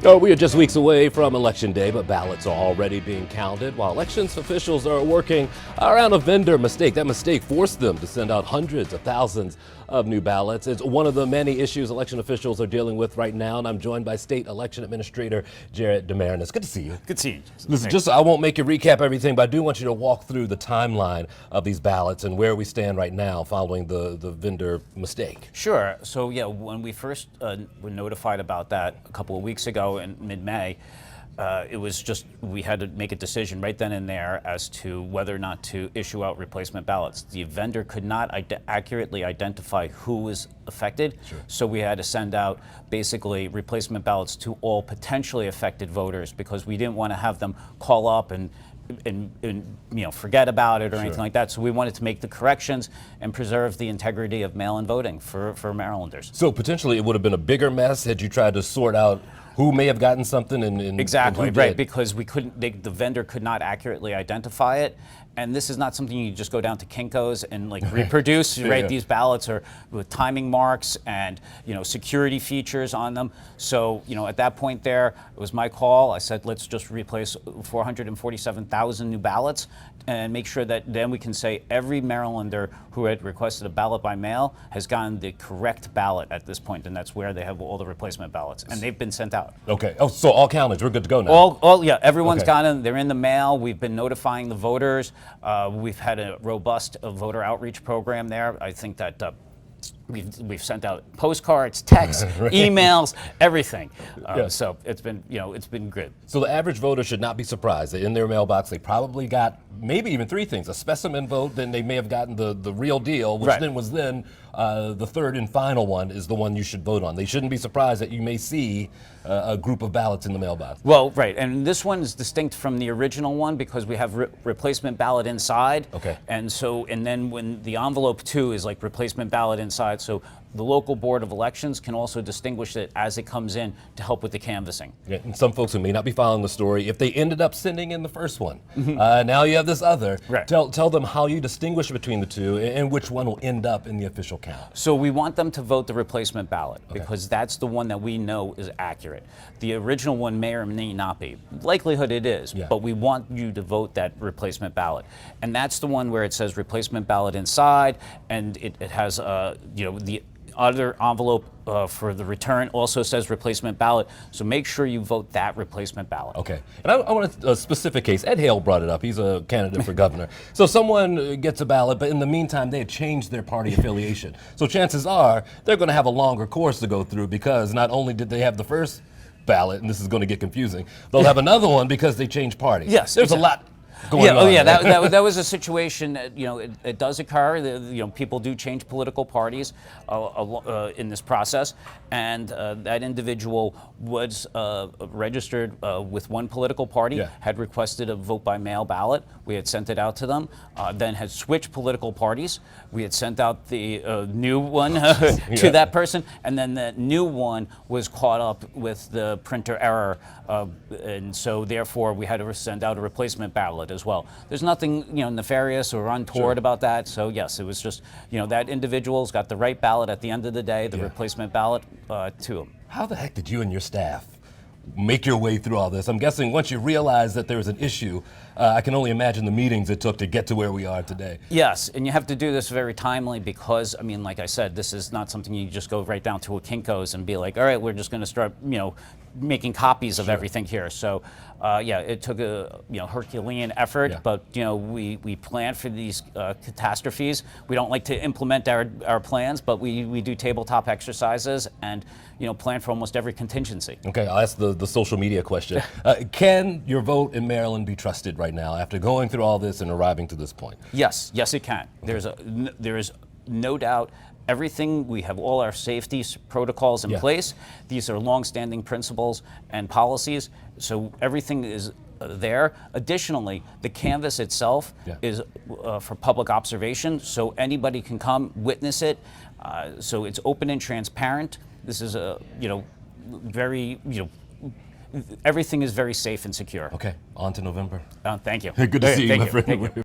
Oh, we are just weeks away from Election Day, but ballots are already being counted while elections officials are working around a vendor mistake. That mistake forced them to send out hundreds of thousands of new ballots. It's one of the many issues election officials are dealing with right now, and I'm joined by State Election Administrator DeMarinis. Good to see you. Good to see you. Listen, I won't make you recap everything, but I do want you to walk through the timeline of these ballots and where we stand right now following the vendor mistake. Sure. So yeah, when we first were notified about that a couple of weeks ago in mid-May, it was just, we had to make a decision right then and there as to whether or not to issue out replacement ballots. The vendor could not accurately identify who was affected, so we had to send out basically replacement ballots to all potentially affected voters because we didn't want to have them call up and forget about it or anything like that. So we wanted to make the corrections and preserve the integrity of mail-in voting for Marylanders. So potentially it would have been a bigger mess had you tried to sort out who may have gotten something and exactly, and right, because we couldn't, the vendor could not accurately identify it. And this is not something you just go down to Kinko's and like reproduce, right? Yeah. These ballots are with timing marks and, security features on them. So, at that point there, it was my call. I said, let's just replace 447,000 new ballots and make sure that then we can say every Marylander who had requested a ballot by mail has gotten the correct ballot at this point, and that's where they have all the replacement ballots, and they've been sent out. Okay. Oh, so all counted. We're good to go now. Yeah. Everyone's gotten them. They're in the mail. We've been notifying the voters. We've had a robust voter outreach program there. I think that we've sent out postcards, texts, emails, everything. So it's been good. So the average voter should not be surprised that in their mailbox they probably got maybe even three things: a specimen vote, then they may have gotten the real deal, which then was the third and final one is the one you should vote on. They shouldn't be surprised that you may see a group of ballots in the mailbox. Well, right, and this one is distinct from the original one because we have replacement ballot inside. Okay. And then when the envelope 2 is like replacement ballot inside, so the local board of elections can also distinguish it as it comes in to help with the canvassing. Yeah, and some folks who may not be following the story, if they ended up sending in the first one, now you have this other. Right. Tell them how you distinguish between the two and which one will end up in the official count. So we want them to vote the replacement ballot because that's the one that we know is accurate. The original one may or may not be. Likelihood it is, but we want you to vote that replacement ballot. And that's the one where it says replacement ballot inside, and it has the other envelope for the return also says replacement ballot, so make sure you vote that replacement ballot. Okay, and I want a specific case. Ed Hale brought it up. He's a candidate for governor. So someone gets a ballot, but in the meantime, they had changed their party affiliation. So chances are they're going to have a longer course to go through because not only did they have the first ballot, and this is going to get confusing, they'll have another one because they changed parties. Yes, there's a lot going on. Oh yeah, that was a situation that, it does occur. People do change political parties in this process, and that individual was registered with one political party, had requested a vote by mail ballot. We had sent it out to them, then had switched political parties. We had sent out the new one to that person, and then that new one was caught up with the printer error, and so therefore we had to send out a replacement ballot as well. There's nothing nefarious or untoward about that. So yes, it was just that individual's got the right ballot at the end of the day, the replacement ballot to him. How the heck did you and your staff make your way through all this? I'm guessing once you realized that there was an issue, I can only imagine the meetings it took to get to where we are today. Yes, and you have to do this very timely because, like I said, this is not something you just go right down to a Kinko's and be like, all right, we're just going to start, making copies of everything here. So, it took a Herculean effort, but we plan for these catastrophes. We don't like to implement our plans, but we do tabletop exercises and plan for almost every contingency. Okay, I'll ask the social media question. Can your vote in Maryland be trusted right now after going through all this and arriving to this point? Yes, it can. There is no doubt. Everything, we have all our safety protocols in place. These are long-standing principles and policies, so everything is there. Additionally, the canvass itself is for public observation, so anybody can come witness it. So it's open and transparent. This is very, everything is very safe and secure. Okay, on to November. Thank you. Good to see you, my friend. Thank you.